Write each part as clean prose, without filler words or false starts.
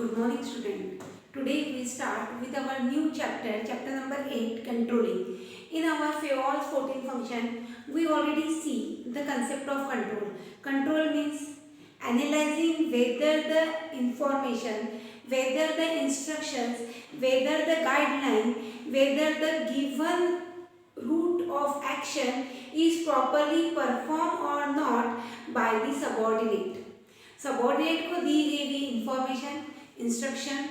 Good morning, student. Today we start with our new chapter, chapter number 8, controlling. In our Fayol's 14 function, we already see the concept of control. Control means analyzing whether the information, whether the instructions, whether the guideline, whether the given route of action is properly performed or not by the subordinate. Subordinate को दी गई हुई information, instruction,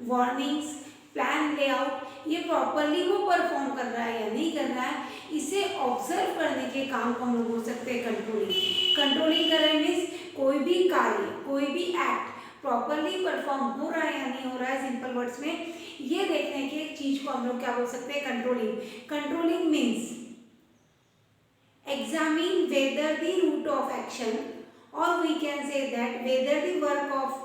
warnings, plan layout ये properly वो perform कर रहा है या नहीं कर रहा है, इसे ऑब्जर्व करने के काम को हम लोग बोल सकते हैं कंट्रोलिंग। कंट्रोलिंग कर रहे मीन्स कोई भी कार्य, कोई भी एक्ट प्रॉपरली परफॉर्म हो रहा है या नहीं हो रहा है, सिंपल वर्ड्स में ये देखने की चीज को हम लोग क्या बोल सकते हैं, controlling. Controlling means examine whether the route of action, or we can say that whether the work of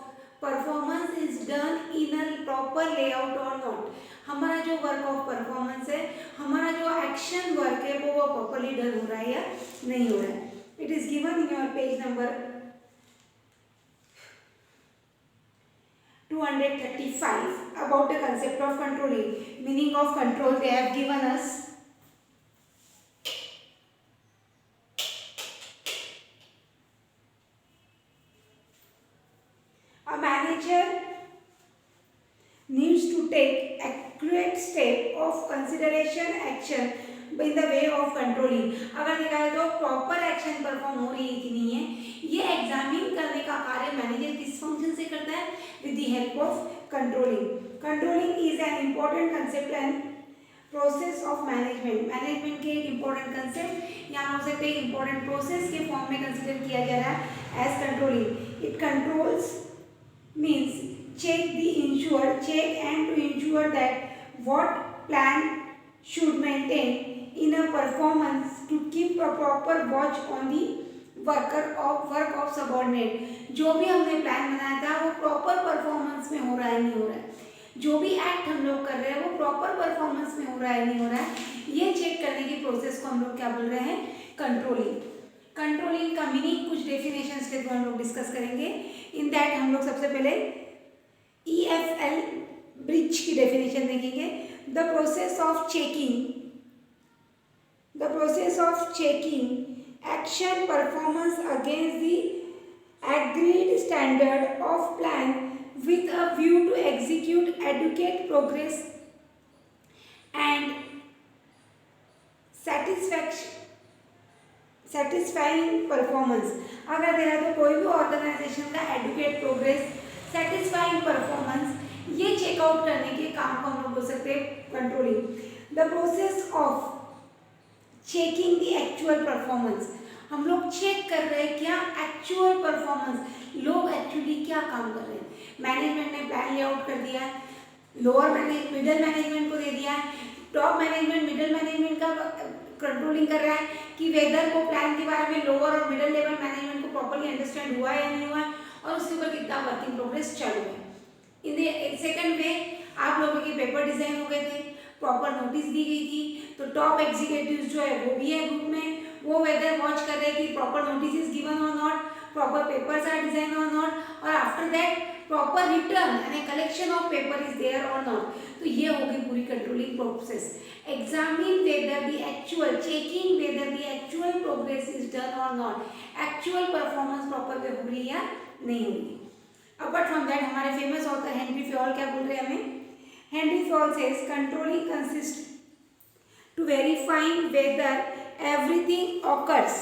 performance is done in a proper layout or not. हमारा जो वर्क ऑफ परफॉर्मेंस है, हमारा जो एक्शन वर्क है वो properly done हो रहा है या नहीं हो रहा है। It is given in your page number 235 about the concept of controlling. Meaning of control they have given us. A manager needs to take accurate step of consideration action in the way of controlling. अगर देखा जाए तो proper action perform हो रही है कि नहीं है, ये एग्जामिन करने का कार्य मैनेजर किस फंक्शन से करता है, with the help of controlling. Controlling is an important concept and process of management. Management के एक इम्पॉर्टेंट कंसेप्ट यहाँ हो सकते हैं, इम्पॉर्टेंट प्रोसेस के फॉर्म में कंसिडर किया जा रहा है as controlling. It controls means check and to ensure that what plan should maintain in a performance to keep a proper watch on the work of subordinate. जो भी हमने plan बनाया था वो प्रॉपर परफॉर्मेंस में हो रहा है नहीं हो रहा है, जो भी एक्ट हम लोग कर रहे हैं वो प्रॉपर परफॉर्मेंस में हो रहा है नहीं हो रहा है, ये चेक करने की प्रोसेस को हम लोग क्या बोल रहे हैं, कंट्रोलिंग. कंट्रोलिंग का मीनिंग कुछ डेफिनेशंस के थ्रू हम लोग डिस्कस करेंगे. इन दैट हम लोग सबसे पहले EFL ब्रिज की डेफिनेशन देखेंगे. The process of checking action performance against the agreed standard of plan with a view to execute adequate progress and satisfying performance. अगर देखा तो कोई भी ऑर्गेनाइजेशन का एडुकेट प्रोग्रेस, सेटिस्फाइंग परफॉर्मेंस ये चेकआउट करने के काम को हम लोग बोल सकते हैं controlling. The process of checking the actual performance, हम लोग चेक कर रहे हैं क्या एक्चुअल परफॉर्मेंस, लोग एक्चुअली क्या काम कर रहे हैं. मैनेजमेंट ने प्लान लेआउट कर दिया है, लोअर मिडिल मैनेजमेंट को दे दिया है, टॉप मैनेजमेंट मिडिल मैनेजमेंट का कंट्रोलिंग कर रहा है कि वेदर को प्लान के बारे में लोअर और मिडिल लेवल मैनेजमेंट को प्रॉपर्ली अंडरस्टैंड हुआ है या नहीं हुआ है, और उसके ऊपर कितना वर्किंग प्रोग्रेस चालू है. इन द सेकंड वे आप लोगों के पेपर डिजाइन हो गए थे, प्रॉपर नोटिस दी गई थी, तो टॉप एग्जीक्यूटिव्स जो है वो भी है ग्रुप में, वो वेदर वॉच कर रहे हैं कि प्रॉपर नोटिस इज गिवन और not, proper papers are design और नॉट, और आफ्टर दैट प्रॉपर रिटर्न यानी collection of paper is there और नॉट. तो ये होगी पूरी controlling process. Examine whether the actual, checking whether the actual progress is done और not, actual performance proper way हो रही है या नहीं हो रही. अपार्ट फ्रॉम दैट हमारे फेमस ऑथर हेनरी फ्योल क्या बोल रहे हैं हमें, Henri Fayol says controlling consist to verifying whether everything occurs.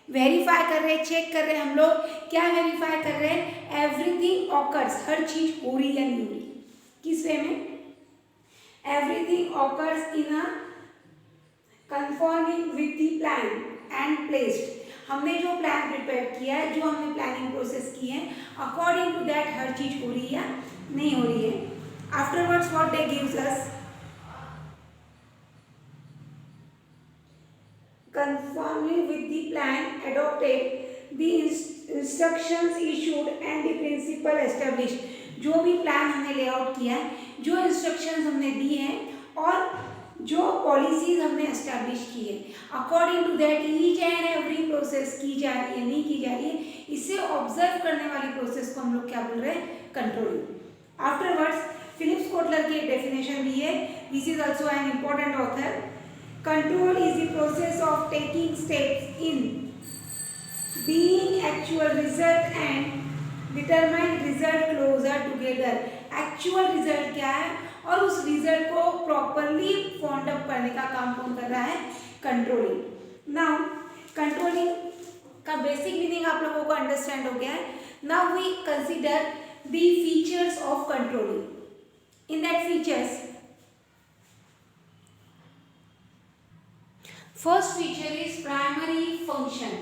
Verify कर रहे हैं, चेक कर रहे हैं हम लोग, क्या वेरीफाई कर रहे हैं, एवरीथिंग ऑकर्स, हर चीज हो रही या नहीं हो रही. किस वे में, everything occurs in a conforming with the plan and placed. हमने जो प्लान प्रिपेयर किया है, जो हमने प्लानिंग प्रोसेस की है, अकॉर्डिंग टू दैट हर चीज हो रही है या नहीं हो रही है. Afterwards what they gives us, conforming with the plan adopted, the instructions issued and the principle established. जो भी प्लान हमने लेआउट किया है, जो इंस्ट्रक्शंस हमने दी हैं और जो पॉलिसीज हमने एस्टैब्लिश की है, according to that each and every process की जा रही है नहीं की जा रही है, इसे ऑब्जर्व करने वाली प्रोसेस को हम लोग क्या बोल रहे हैं, कंट्रोलिंग. आफ्टरवर्ड्स फिलिप्स कोटलर की एक डेफिनेशन दी है, this is also an important author. Control is the process of taking steps in being actual result and determine result closer together. Actual result क्या है और उस रिजल्ट को प्रॉपरली फाउंड अप करने का काम कौन कर रहा है? कंट्रोलिंग. नाउ कंट्रोलिंग का बेसिक मीनिंग आप लोगों को अंडरस्टैंड हो गया है. Now we consider the features of controlling. In that features, first feature is primary function.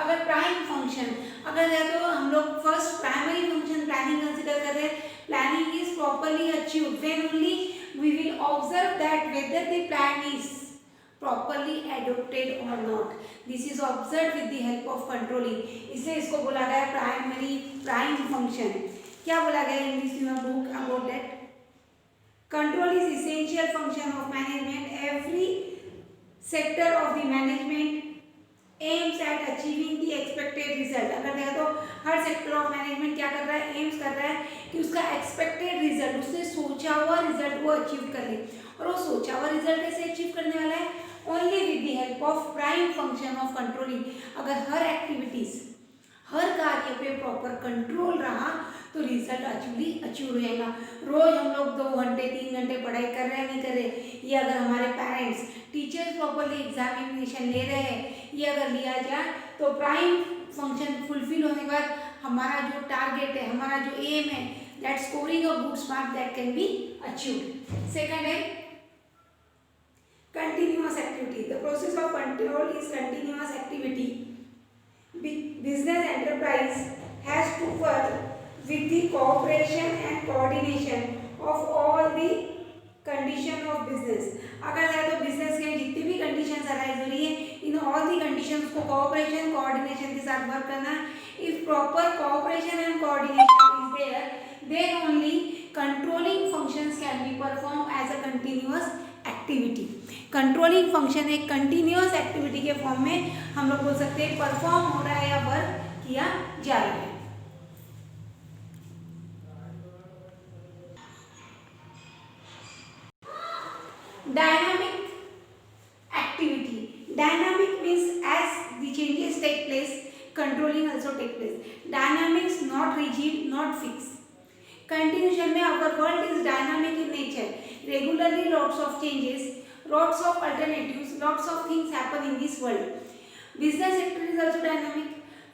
अगर प्राइम फंक्शन अगर है तो हम लोग first primary function planning consider कर रहे हैं. Planning is properly achieved when only we will observe that whether the plan is properly adopted or not. This is observed with the help of controlling. इसलिए इसको बोला गया primary prime function. क्या बोला गया in this book about that? Control is essential function of management. Every sector of the management aims at achieving the expected result. अगर देखा तो हर सेक्टर ऑफ मैनेजमेंट क्या कर रहा है? एम्स कर रहा है कि उसका एक्सपेक्टेड रिजल्ट, उसने सोचा हुआ रिजल्ट वो अचीव कर ले. और वो सोचा हुआ रिजल्ट कैसे अचीव करने वाला है? Only with the help of prime function of controlling. अगर हर एक्टिविटीज हर कार्य पे प्रॉपर कंट्रोल रहा तो रिजल्ट अचीव हो जाएगा. रोज हम लोग 2 घंटे 3 घंटे पढ़ाई कर रहे हैं नहीं कर रहे, ये अगर हमारे पेरेंट्स टीचर्स प्रॉपरली एग्जामिनेशन ले रहे हैं, ये अगर लिया जाए तो प्राइम फंक्शन फुलफिल होने के बाद हमारा जो टारगेट है, हमारा जो एम है, that scoring of good marks that can be achieved. Second है continuous activity. The process of control is continuous activity. Business enterprise has to work with the cooperation and coordination of all the condition of business. अगर है तो business के जितनी भी conditions arise हो रही है, इन ऑल दी कंडीशंस को कोऑपरेशन कोऑर्डिनेशन के साथ वर्क करना है. If proper cooperation and coordination is there, then only controlling functions can be performed as a continuous activity. Controlling function एक कंटिन्यूअस एक्टिविटी के फॉर्म में हम लोग बोल सकते हैं परफॉर्म हो रहा है या वर्क किया जा रहा है. Dynamic activity. Dynamic means as the changes take place, controlling also take place. Dynamics not rigid, not fixed. Continuation में our world is dynamic in nature. Regularly lots of changes, lots of alternatives, lots of things happen in this world. Business sector is also dynamic.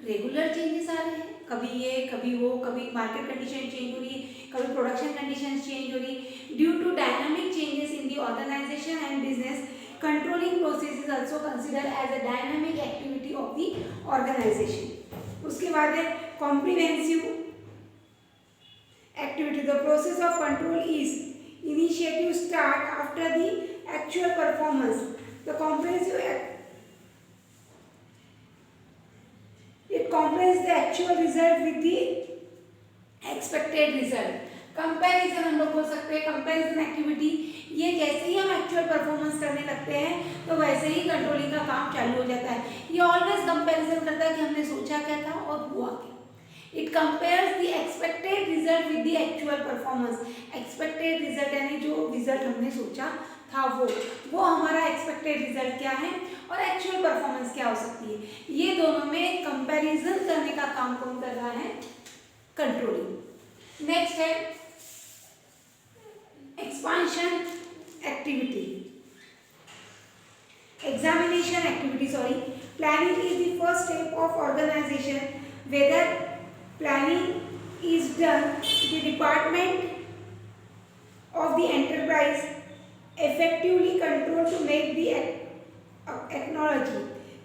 Regular changes आ रहे हैं, कभी ये कभी वो, कभी market condition change हो रही है, कभी प्रोडक्शन कंडीशन चेंज हो रही है. Due to dynamic changes in the organisation and business, controlling process is also considered as a dynamic activity of the organization. उसके बाद है comprehensive activity. The process of control is initiative start after the actual performance. The comprehensive it compares the actual result with the expected result. Comparison हम लोग बोल सकते हैं, comparison activity. ये जैसे ही हम एक्चुअल परफॉर्मेंस करने लगते हैं तो वैसे ही कंट्रोलिंग का काम चालू हो जाता है. ये ऑलवेज कंपैरिजन करता है कि हमने सोचा क्या था और हुआ क्या. It compares the expected result with the actual performance. Expected result यानी जो रिजल्ट हमने सोचा था वो हमारा एक्सपेक्टेड रिजल्ट क्या है और एक्चुअल परफॉर्मेंस क्या हो सकती है. ये दोनों में कंपैरिजन करने का काम कौन कर रहा है? कंट्रोलिंग. नेक्स्ट है expansion activity, examination activity. Planning is the first step of organization. Whether planning is done, the department of the enterprise effectively control to make the acknowledge.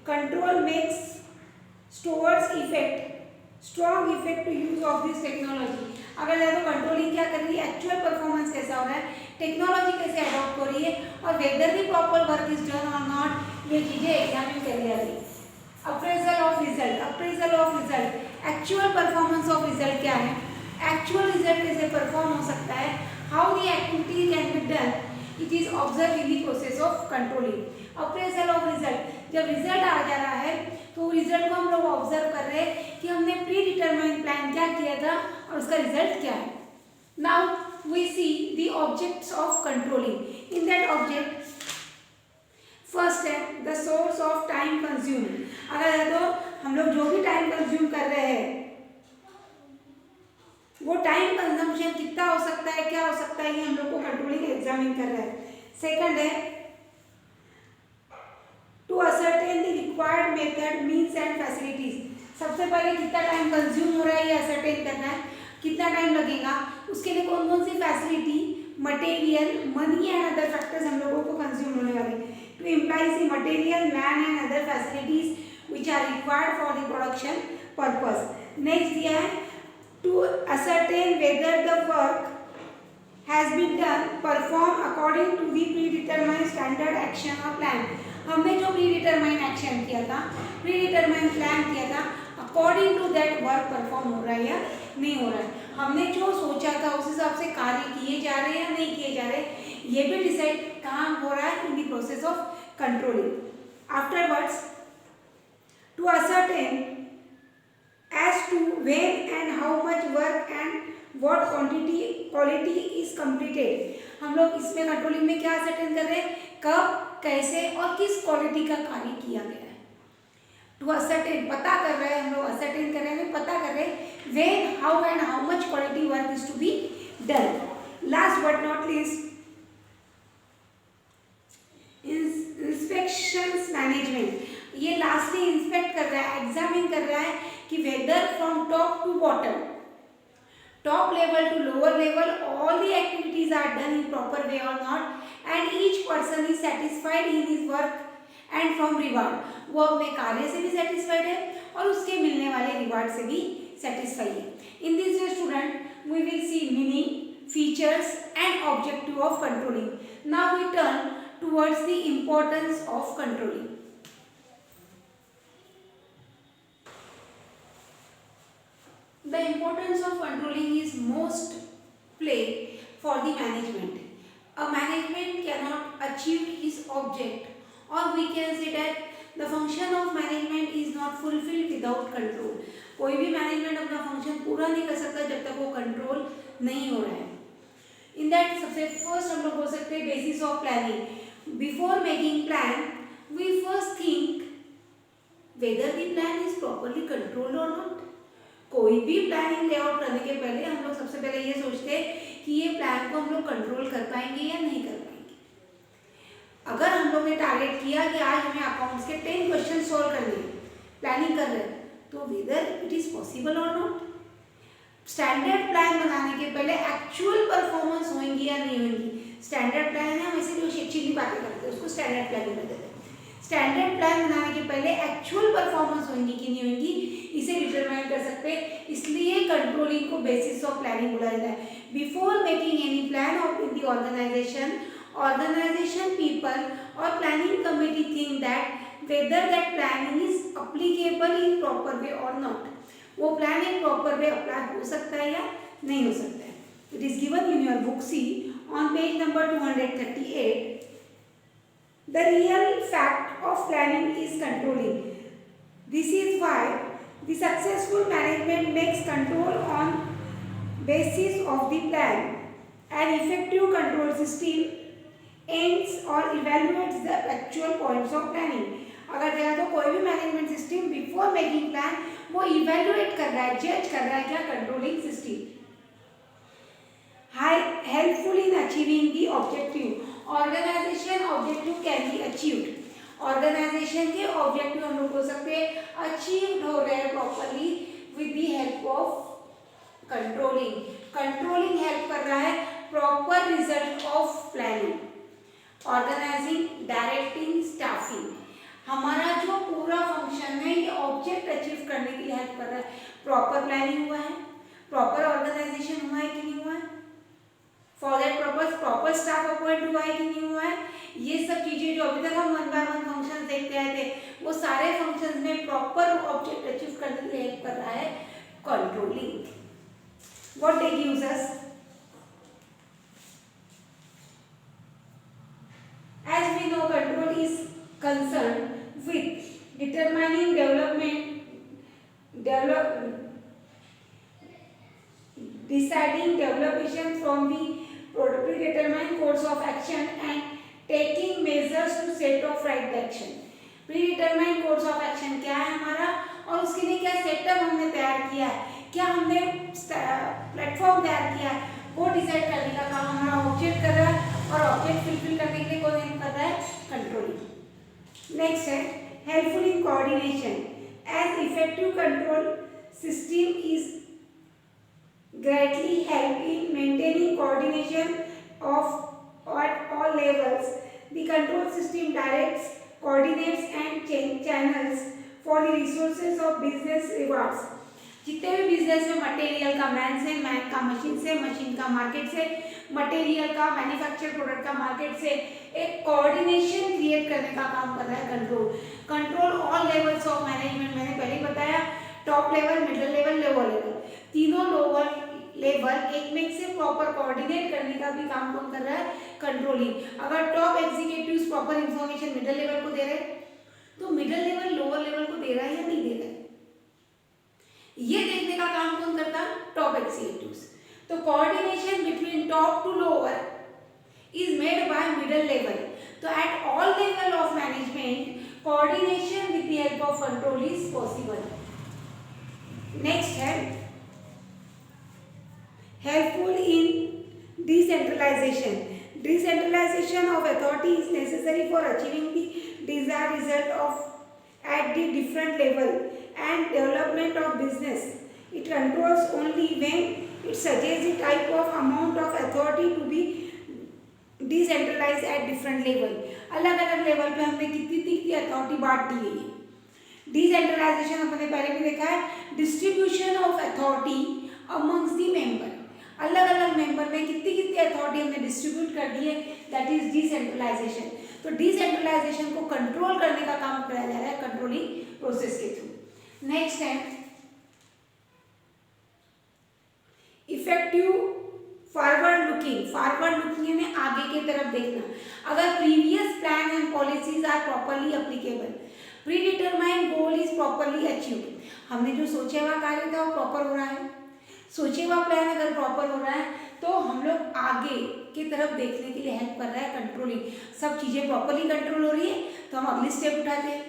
Control makes strong effect to use of this technology. अगर देखो controlling क्या कर रही है, actual performance कैसा हो रहा है, टेक्नोलॉजी कैसे अडॉप्ट हो रही है और weather the proper work is done और नॉट, ये चीजें एग्जामिन कर रही है. Appraisal of result, actual performance of result क्या है, एक्चुअल रिजल्ट कैसे परफॉर्म हो सकता है, how the activity can be done, it is observe in the process of controlling. Appraisal of result, जब रिजल्ट आ जा रहा है तो रिजल्ट को हम लोग ऑब्जर्व कर रहे हैं कि हमने प्री डिटरमाइन प्लान क्या किया था और उसका रिजल्ट क्या है. Now we see the objects of controlling. In that object, first है the source of time consume. अगर है तो हम लोग जो भी टाइम कंज्यूम कर रहे हैं वो टाइम कंजम्पशन कितना हो सकता है, क्या हो सकता है, ये हम लोग को कंट्रोलिंग एग्जामिन कर रहा है। सेकंड है to ascertain the required method means and facilities. सबसे पहले कितना टाइम कंज्यूम हो रहा है ये असर्टेन करना है, कितना टाइम लगेगा, उसके लिए कौन कौन सी facility, material, money and other factors हम लोगों को कंज्यूम होने वाले। To employs the material, man and other facilities which are required for the production purpose. Next दिया है to ascertain whether the work has been done perform according to the predetermined standard action or plan। हमने जो predetermined action किया था, predetermined plan किया था, according to that work perform हो रहा है या नहीं हो रहा है, हमने जो सोचा था उस हिसाब से कार्य किए जा रहे हैं या नहीं किए जा रहे, ये भी डिसाइड कहाँ हो रहा है, in the process of controlling. Afterwards to ascertain as to when and how much work and what quality is completed। हम लोग इसमें कंट्रोलिंग में क्या असर्टेन कर रहे हैं, कब, कैसे और किस क्वालिटी का कार्य किया गया है। टू असर्टेन पता कर रहे हैं हम लोग, असर्टेन कर रहे हैं पता कर रहे हैं, when, how and how much quality work is to be done। last but not least inspections management. ये लास्टली इंस्पेक्ट कर रहा है, एग्जामिन कर रहा है कि whether from top to bottom, top level to lower level, all the activities are done in proper way और not, and each person is satisfied in his work and from reward. वो अपने कार्य से भी सेटिस्फाइड है और उसके मिलने वाले रिवार्ड से भी सेटिस्फाइड है। In this student we will see meaning, features and objective of controlling. Now we turn towards the importance of controlling। The importance of controlling is most play for the management। A management cannot achieve his object, or we can say that the function of management is not fulfilled without control। कोई भी management अपना function पूरा नहीं कर सकता जब तक वो कंट्रोल नहीं हो रहा है। इन दैट सबसे फर्स्ट हम लोग बोल सकते हैं basis of planning. Before making plan, we first think whether the plan is properly controlled or not। कोई भी प्लानिंग लेआउट करने के पहले हम लोग सबसे पहले ये सोचते हैं कि ये प्लान को हम लोग कंट्रोल कर पाएंगे या नहीं कर पाएंगे। अगर हम लोग ने टारगेट किया कि आज हमें अकाउंट्स के 10 क्वेश्चन सॉल्व करने हैं, प्लानिंग कर रहे हैं, तो वेदर इट इज पॉसिबल और नॉट। स्टैंडर्ड प्लान बनाने के पहले एक्चुअल परफॉर्मेंस होंगी या नहीं होंगी। स्टैंडर्ड प्लान है, हम इसीलिए शिक्षित बातें करते हैं, उसको स्टैंडर्ड प्लान में देते हैं। स्टैंडर्ड प्लान बनाने के पहले एक्चुअल परफॉर्मेंस होंगी कि नहीं होंगी, इसे डिटरमाइन कर सकते हैं, इसलिए कंट्रोलिंग को बेसिस ऑफ प्लानिंग बोला जाता है। Before making any plan of in the organization people और planning committee think that whether that planning is applicable in proper way और नॉट। वो प्लान एक प्रॉपर वे अप्लाई हो सकता है या नहीं हो सकता है। It is given in your book see on page number 238। the real fact of planning is controlling। this is why the successful management makes control on basis of the plan। an effective control system aims or evaluates the actual points of planning। अगर देखा तो कोई भी management system before making plan वो evaluate कर रहा है, जज कर रहा है क्या controlling system helpful in achieving the objective। organization objective can be achieved। organization के objective हम लोग बोल सकते हैं achieved हो रहे हैं properly with the help of controlling। controlling help कर रहा है proper result of planning। organizing, directing, staffing। हमारा जो पूरा फंक्शन है ये ऑब्जेक्ट अचीव करने के लिए हेल्प कर रहा है। प्रॉपर प्लानिंग हुआ है, प्रॉपर ऑर्गेनाइजेशन हुआ है कि नहीं हुआ है, for that purpose proper staff appoint हुआ है कि नहीं हुआ है, ये सब चीजें जो अभी तक हम वन बाय वन फंक्शन देखते आए थे वो सारे फंक्शंस में प्रॉपर ऑब्जेक्ट अचीव करने के लिए हेल्प कर रहा है controlling. What they gives us, as we know control is concerned with determining deciding deviation from the predetermined course of action and taking measures to set off right action. Predetermined course of action क्या है हमारा, और उसके लिए क्या setup हमने तैयार किया है, क्या हमने प्लेटफॉर्म तैयार किया है, वो डिसाइड करने का काम हमारा ऑब्जेक्ट कर रहा है, और ऑब्जेक्ट फुलफिल करने के लिए कौन हेल्प कर रहा है, कंट्रोलिंग। नेक्स्ट है helpful in coordination, as effective control system is greatly help in maintaining coordination of at all levels. The control system directs, coordinates and channels for the resources of business rewards. जितने भी business में material का man से, man का machine से, machine का market से, material का मैन्युफैक्चर प्रोडक्ट का मार्केट से, एक कोऑर्डिनेशन क्रिएट करने का काम कर रहा है control. Control all levels of management, मैंने पहले ही बताया, top level, middle level, lower level, तीनों लोअर लेवल एक में से प्रॉपर कोऑर्डिनेट करने का भी काम कौन कर रहा है, कंट्रोलिंग। अगर top executives proper information middle level को दे रहे, तो मिडिल लेवल लोअर लेवल को दे रहा है या नहीं दे रहा है, ये देखने का काम कौन करता है, टॉप एग्जीक्यूटिव्स। तो coordination between top to lower is made by middle level. तो at all level of management coordination with the help of control is possible. Next है helpful in decentralization. Decentralization of authority is necessary for achieving the desired result of at the different level and development of business. It controls only when it suggests the type of amount of authority to be decentralized at different level. अलग अलग level पे हमने कितनी authority बांट दी है। Decentralisation हमने पहले भी देखा है, distribution of authority amongst the member, अलग अलग मेंबर में कितनी अथॉरिटी हमने डिस्ट्रीब्यूट कर दी है, दैट इज डिसेंट्रलाइजेशन। तो डिसेंट्रलाइजेशन को कंट्रोल करने का काम किया जा रहा है कंट्रोलिंग प्रोसेस के थ्रू। नेक्स्ट है effective forward looking. Forward looking यानी आगे की तरफ देखना। अगर previous plan and policies are properly applicable, predetermined goal is properly achieved, हमने जो सोचा हुआ कार्य था वो प्रॉपर हो रहा है, सोचे हुआ प्लान अगर प्रॉपर हो रहा है तो हम लोग आगे की तरफ देखने के लिए हेल्प कर रहा है कंट्रोलिंग। सब चीज़ें प्रॉपरली कंट्रोल हो रही है तो हम अगली स्टेप उठाते हैं।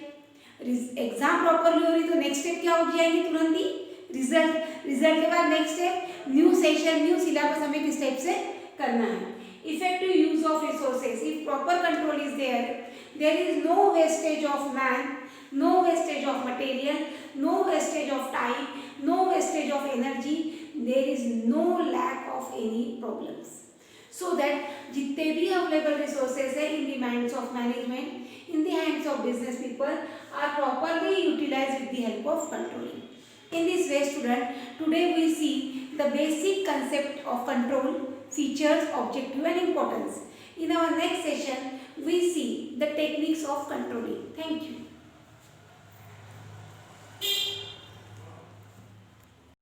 एग्जाम प्रॉपरली हो रही है तो नेक्स्ट स्टेप क्या हो जाएंगे, तुरंत ही रिजल्ट। रिजल्ट के बाद next step new session, new syllabus हमें किस टाइप से करना है। Effective use of resources, if proper control is there is no wastage of man, no wastage of material, no wastage of time, no wastage of energy, there is no lack of any problems. So that जितने भी available resources है in the minds of management, in the hands of business people are properly utilized with the help of controlling. In this way student, today we see the basic concept of control, features, objective and importance. In our next session we see the techniques of controlling. Thank you.